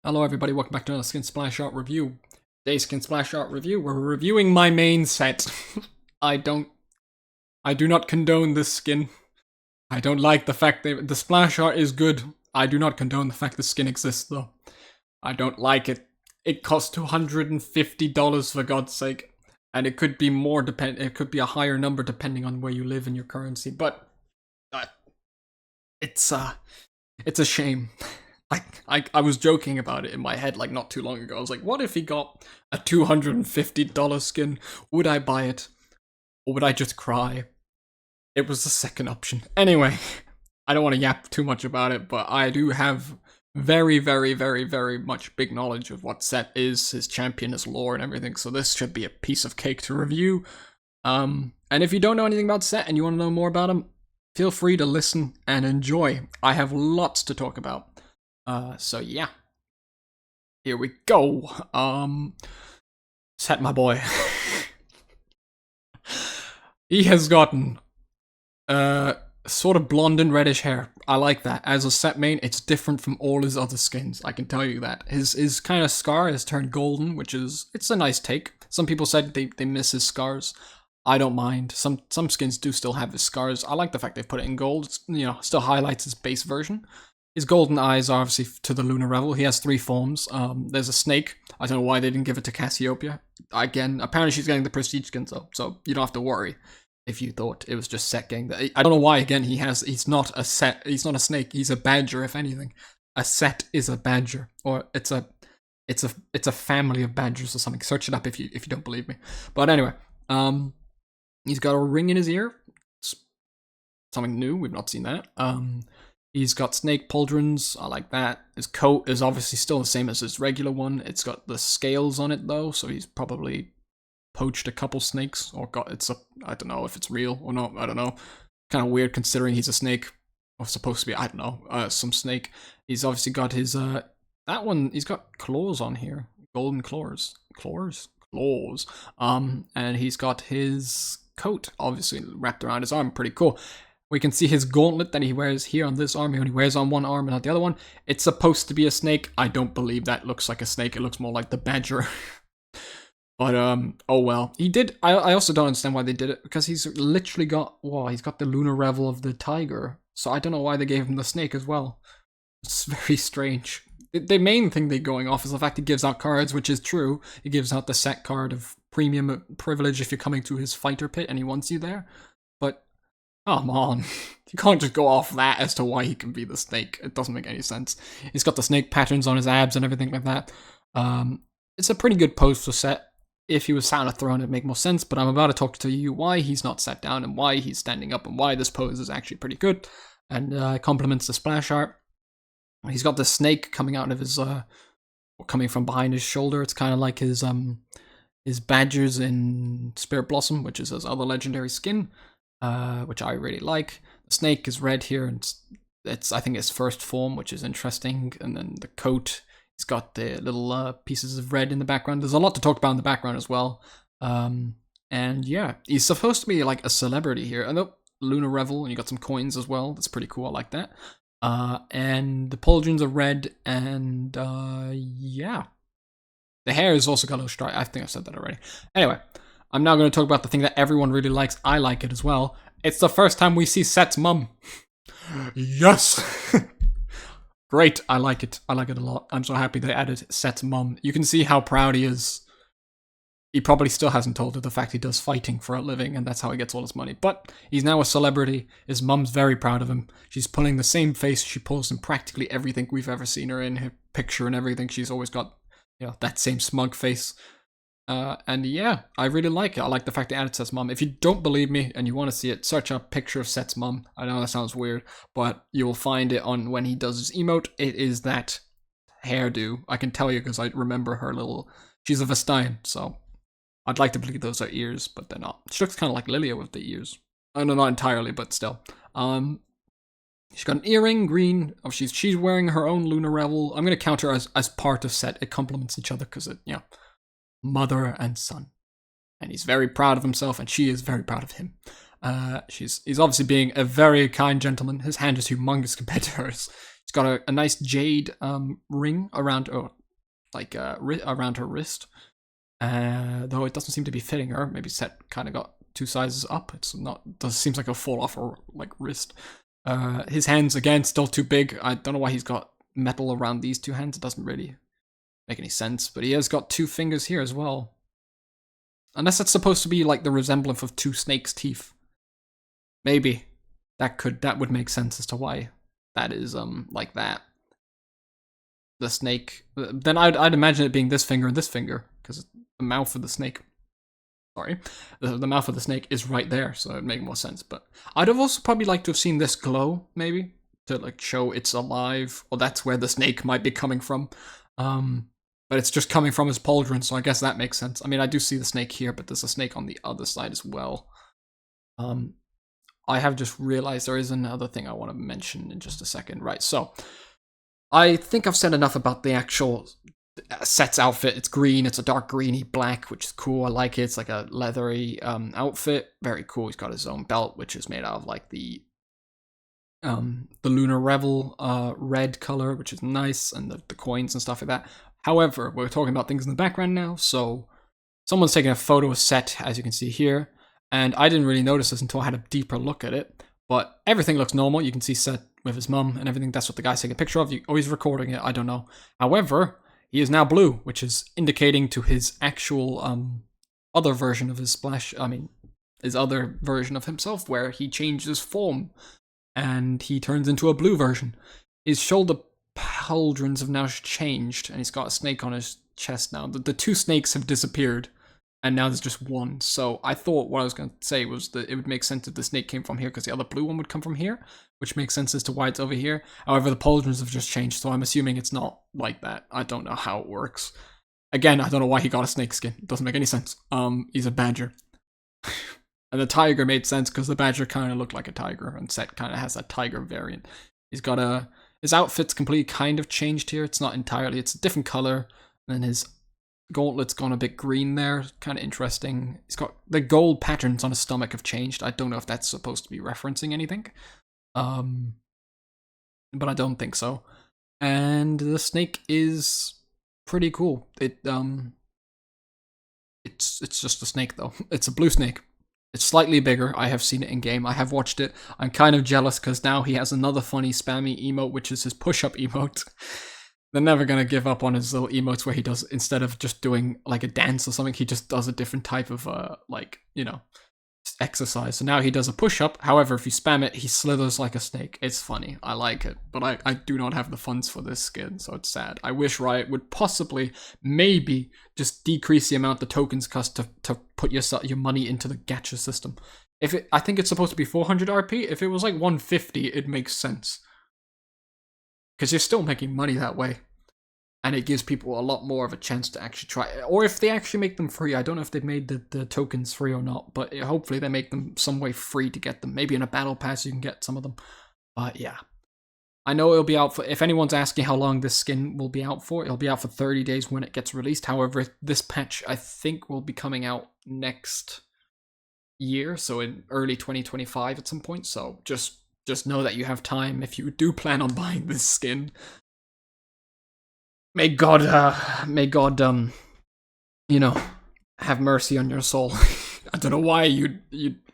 Hello everybody, welcome back to another Skin Splash Art review. Today's Skin Splash Art review, we're reviewing my main set. I do not condone this skin. I don't like the fact that the splash art is good. I do not condone the fact the skin exists though. I don't like it. It costs $250 for God's sake. And it could be more it could be a higher number depending on where you live in your currency, but uh, it's a shame. I was joking about it in my head like not too long ago. I was like, what if he got a $250 skin? Would I buy it? Or would I just cry? It was the second option. Anyway, I don't want to yap too much about it, but I do have very, very, very, very much big knowledge of what Sett is, his champion, his lore, and everything, so this should be a piece of cake to review. And if you don't know anything about Sett and you want to know more about him, feel free to listen and enjoy. I have lots to talk about. So yeah. Here we go. Sett, my boy. He has gotten, sort of blonde and reddish hair. I like that. As a Sett main, it's different from all his other skins. I can tell you that. His kind of scar has turned golden, which is, it's a nice take. Some people said they miss his scars. I don't mind. Some skins do still have his scars. I like the fact they put it in gold. It's, you know, still highlights his base version. His golden eyes are obviously to the Lunar Revel. He has 3 forms. There's a snake. I don't know why they didn't give it to Cassiopeia. Again, apparently she's getting the prestige skin, so you don't have to worry if you thought it was just Sett getting that. I don't know why. Again, he's not a Sett. He's not a snake. He's a badger, if anything. A Sett is a badger, or it's a family of badgers or something. Search it up if you don't believe me. But anyway, he's got a ring in his ear. It's something new. We've not seen that. He's got snake pauldrons, I like that. His coat is obviously still the same as his regular one. It's got the scales on it though, so he's probably poached a couple snakes, or I don't know if it's real or not, I don't know. Kind of weird considering he's a snake, or supposed to be, I don't know, some snake. He's obviously got his, that one, he's got claws on here. Golden claws. Claws? Claws. And he's got his coat, obviously, wrapped around his arm, pretty cool. We can see his gauntlet that he wears here on this arm. He only wears on one arm and not the other one. It's supposed to be a snake. I don't believe that looks like a snake. It looks more like the badger. But, oh well. He did, I also don't understand why they did it, because he's literally got, well, he's got the Lunar Revel of the tiger. So I don't know why they gave him the snake as well. It's very strange. The main thing they're going off is the fact he gives out cards, which is true. He gives out the Sett card of premium privilege if you're coming to his fighter pit and he wants you there. But come on, you can't just go off that as to why he can be the snake. It doesn't make any sense. He's got the snake patterns on his abs and everything like that. It's a pretty good pose for Sett. If he was sat on a throne, it'd make more sense, but I'm about to talk to you why he's not sat down and why he's standing up and why this pose is actually pretty good. And complements the splash art. He's got the snake coming out of his, coming from behind his shoulder. It's kind of like his badgers in Spirit Blossom, which is his other legendary skin. Which I really like. The snake is red here, and it's I think its first form, which is interesting. And then the coat, it's got the little pieces of red in the background. There's a lot to talk about in the background as well. And yeah, he's supposed to be like a celebrity here. And oh, Lunar Revel, and you got some coins as well. That's pretty cool. I like that. And the pauldrons are red, and yeah, the hair is also got a little stripe. I think I said that already. Anyway. I'm now going to talk about the thing that everyone really likes. I like it as well. It's the first time we see Sett's mum. Yes! Great, I like it. I like it a lot. I'm so happy they added Sett's mum. You can see how proud he is. He probably still hasn't told her the fact he does fighting for a living, and that's how he gets all his money. But he's now a celebrity. His mum's very proud of him. She's pulling the same face she pulls in practically everything we've ever seen her in. Her picture and everything. She's always got, you know, that same smug face. And yeah, I really like it. I like the fact they added Sett's mum. If you don't believe me and you want to see it, search up picture of Sett's mum. I know that sounds weird, but you will find it on when he does his emote. It is that hairdo. I can tell you because I remember her little... She's a Vestayan, so I'd like to believe those are ears, but they're not. She looks kind of like Lilia with the ears. I know, not entirely, but still. She's got an earring, green. Oh, she's wearing her own Lunar Revel. I'm going to count her as part of Sett. It complements each other because it, you know, mother and son. And he's very proud of himself, and she is very proud of him. He's obviously being a very kind gentleman. His hand is humongous compared to hers. She's got a nice jade ring around, around her wrist. Though it doesn't seem to be fitting her. Maybe Sett kind of got 2 sizes up. It's not. Does seems like it'll fall off her like wrist. His hands again still too big. I don't know why he's got metal around these 2 hands. It doesn't really make any sense. But he has got 2 fingers here as well. Unless it's supposed to be like the resemblance of 2 snakes' teeth. Maybe that would make sense as to why that is like that. The snake. Then I'd imagine it being this finger and this finger, because the mouth of the snake. Sorry, the mouth of the snake is right there, so it'd make more sense. But I'd have also probably liked to have seen this glow, maybe, to like show it's alive, or that's where the snake might be coming from. But it's just coming from his pauldron, so I guess that makes sense. I mean, I do see the snake here, but there's a snake on the other side as well. I have just realized there is another thing I want to mention in just a second. Right, so I think I've said enough about the actual Sett's outfit. It's green, it's a dark greeny black, which is cool. I like it. It's like a leathery outfit. Very cool. He's got his own belt, which is made out of like the Lunar Revel red color, which is nice, and the coins and stuff like that. However, we're talking about things in the background now, so someone's taking a photo of Sett, as you can see here, and I didn't really notice this until I had a deeper look at it, but everything looks normal. You can see Sett with his mum and everything. That's what the guy's taking a picture of. He's recording it, I don't know. However, he is now blue, which is indicating to his actual other version of his splash, his other version of himself, where he changes form and he turns into a blue version. His shoulder pauldrons have now changed, and he's got a snake on his chest now. The 2 snakes have disappeared, and now there's just 1. So I thought what I was going to say was that it would make sense if the snake came from here, because the other blue one would come from here, which makes sense as to why it's over here. However, the pauldrons have just changed, so I'm assuming it's not like that. I don't know how it works. Again, I don't know why he got a snake skin. It doesn't make any sense. He's a badger. And the tiger made sense because the badger kind of looked like a tiger, and Sett kind of has that tiger variant. He's got his outfit's completely kind of changed here. It's not entirely, it's a different color. And then his gauntlet's gone a bit green there. Kind of interesting. He's got the gold patterns on his stomach have changed. I don't know if that's supposed to be referencing anything. But I don't think so. And the snake is pretty cool. It's just a snake though. It's a blue snake. It's slightly bigger. I have seen it in game. I have watched it. I'm kind of jealous because now he has another funny spammy emote, which is his push-up emote. They're never gonna give up on his little emotes where he does, instead of just doing like a dance or something, he just does a different type of exercise. So now he does a push-up. However, if you spam it, he slithers like a snake. It's funny. I like it. But I do not have the funds for this skin, so it's sad. I wish Riot would possibly, maybe, just decrease the amount the tokens cost to put your money into the gacha system. I think it's supposed to be 400 RP. If it was like 150, it makes sense. Because you're still making money that way. And it gives people a lot more of a chance to actually try it. Or if they actually make them free. I don't know if they've made the tokens free or not. But hopefully they make them some way free to get them. Maybe in a battle pass you can get some of them. But yeah. I know it'll be out for... If anyone's asking how long this skin will be out for, it'll be out for 30 days when it gets released. However, this patch, I think, will be coming out next year. So in early 2025 at some point. So just know that you have time if you do plan on buying this skin. May God, have mercy on your soul. I don't know why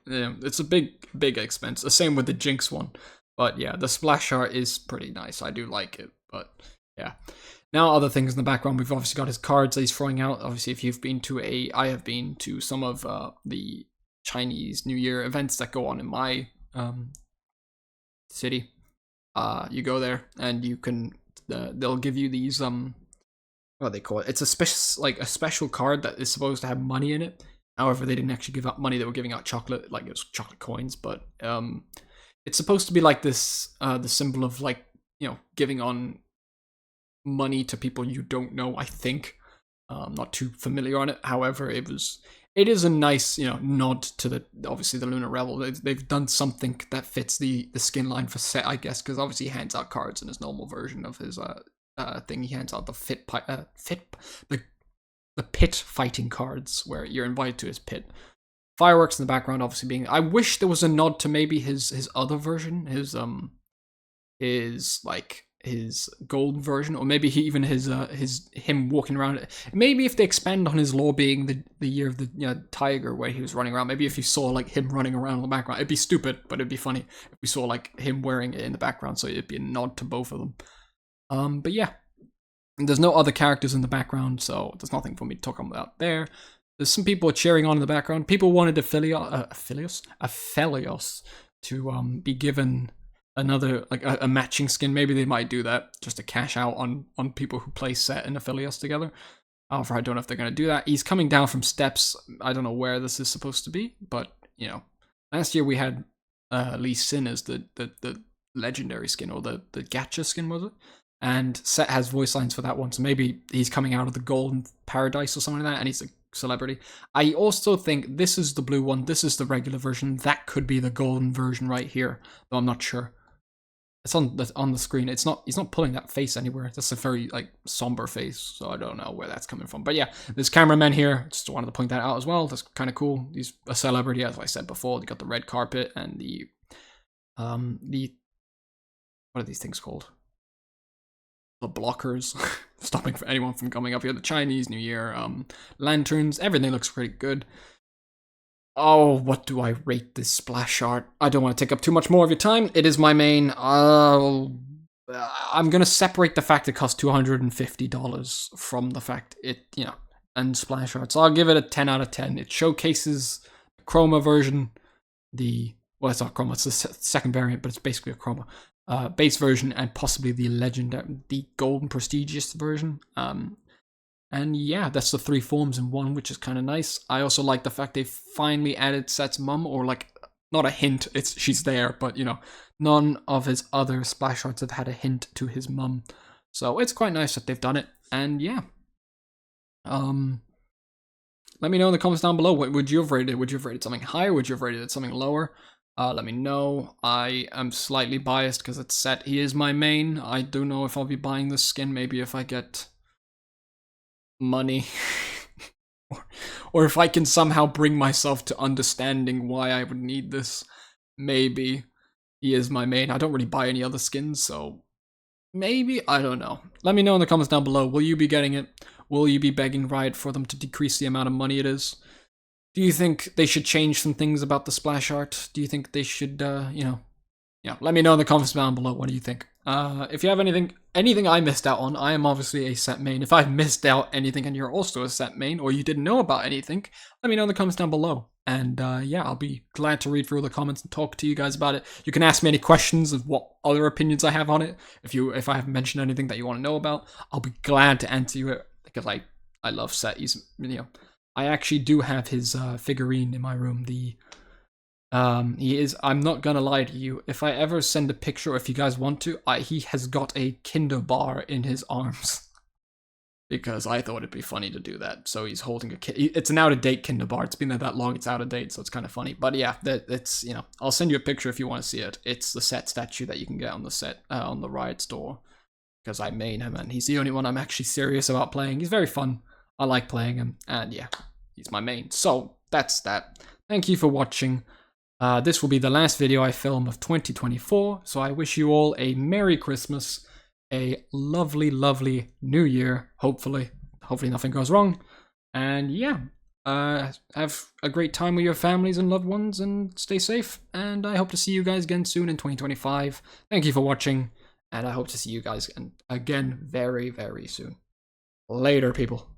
it's a big expense. The same with the Jinx one. But yeah, the splash art is pretty nice. I do like it, but yeah. Now other things in the background, we've obviously got his cards that he's throwing out. Obviously, if you've been to I have been to some of the Chinese New Year events that go on in my city. You go there and you can... they'll give you these what do they call it? It's a special card that is supposed to have money in it. However, they didn't actually give out money. They were giving out chocolate, like it was chocolate coins. But it's supposed to be like this, the symbol of like, giving on money to people you don't know. I think not too familiar on it. However, it is a nice, nod to obviously the Lunar Revel. They've done something that fits the skin line for Sett, I guess, because obviously he hands out cards in his normal version of his thing. He hands out the pit fighting cards where you're invited to his pit. Fireworks in the background, obviously being... I wish there was a nod to maybe his other version, his like his golden version, or maybe even his him walking around. Maybe if they expand on his lore being the year of the tiger where he was running around. Maybe if you saw like him running around in the background, it'd be stupid, but it'd be funny if we saw like him wearing it in the background. So it'd be a nod to both of them. But yeah, and there's no other characters in the background, so there's nothing for me to talk about there. There's some people cheering on in the background. People wanted Aphelios to be given another, like a matching skin. Maybe they might do that just to cash out on people who play Sett and Aphelios together. However, I don't know if they're going to do that. He's coming down from steps. I don't know where this is supposed to be, but, last year we had Lee Sin as the legendary skin, or the gacha skin, was it? And Sett has voice lines for that one, so maybe he's coming out of the golden paradise or something like that, and he's a celebrity. I also think this is the blue one, this is the regular version, that could be the golden version right here, though I'm not sure. It's on the screen. He's not pulling that face anywhere. That's a very like somber face, so I don't know where that's coming from. But yeah, there's cameramen here. Just wanted to point that out as well. That's kind of cool. He's a celebrity, as I said before. They got the red carpet and the what are these things called? The blockers, stopping for anyone from coming up here. The Chinese New Year, lanterns. Everything looks pretty good. Oh, what do I rate this splash art? I don't want to take up too much more of your time. It is my main. I'm going to separate the fact it costs $250 from the fact it, and splash art. So I'll give it a 10 out of 10. It showcases the chroma version, well, it's not chroma, it's the second variant, but it's basically a chroma. Base version, and possibly the golden prestigious version. And yeah, that's the 3 forms in one, which is kind of nice. I also like the fact they finally added Sett's mum, or like, not a hint, she's there, but none of his other splash arts have had a hint to his mum. So it's quite nice that they've done it, and yeah. Let me know in the comments down below, what would you have rated it? Would you have rated something higher? Would you have rated it something lower? Let me know. I am slightly biased because it's Sett. He is my main. I don't know if I'll be buying this skin, maybe if I get money. or if I can somehow bring myself to understanding why I would need this. Maybe he is my main. I don't really buy any other skins, so maybe, I don't know. Let me know in the comments down below. Will you be getting it? Will you be begging Riot for them to decrease the amount of money it is? Do you think they should change some things about the splash art? Do you think they should, let me know in the comments down below. What do you think? If you have anything I missed out on, I am obviously a Sett main. If I've missed out anything and you're also a Sett main, or you didn't know about anything, let me know in the comments down below. And yeah, I'll be glad to read through the comments and talk to you guys about it. You can ask me any questions of what other opinions I have on it. If I haven't mentioned anything that you want to know about, I'll be glad to answer you, because I love Sett. He's, I actually do have his figurine in my room. He is, I'm not gonna lie to you, if I ever send a picture, if you guys want to, he has got a Kinder bar in his arms. Because I thought it'd be funny to do that. So he's holding a it's an out-of-date Kinder bar. It's been there that long, it's out of date, so it's kind of funny. But yeah, it's, I'll send you a picture if you want to see it. It's the Sett statue that you can get on the Sett, on the Riot store. Because I main him, and he's the only one I'm actually serious about playing. He's very fun. I like playing him, and yeah, he's my main. So that's that. Thank you for watching. This will be the last video I film of 2024, so I wish you all a Merry Christmas, a lovely, lovely New Year, hopefully nothing goes wrong, and yeah, have a great time with your families and loved ones, and stay safe, and I hope to see you guys again soon in 2025. Thank you for watching, and I hope to see you guys again very, very soon. Later, people.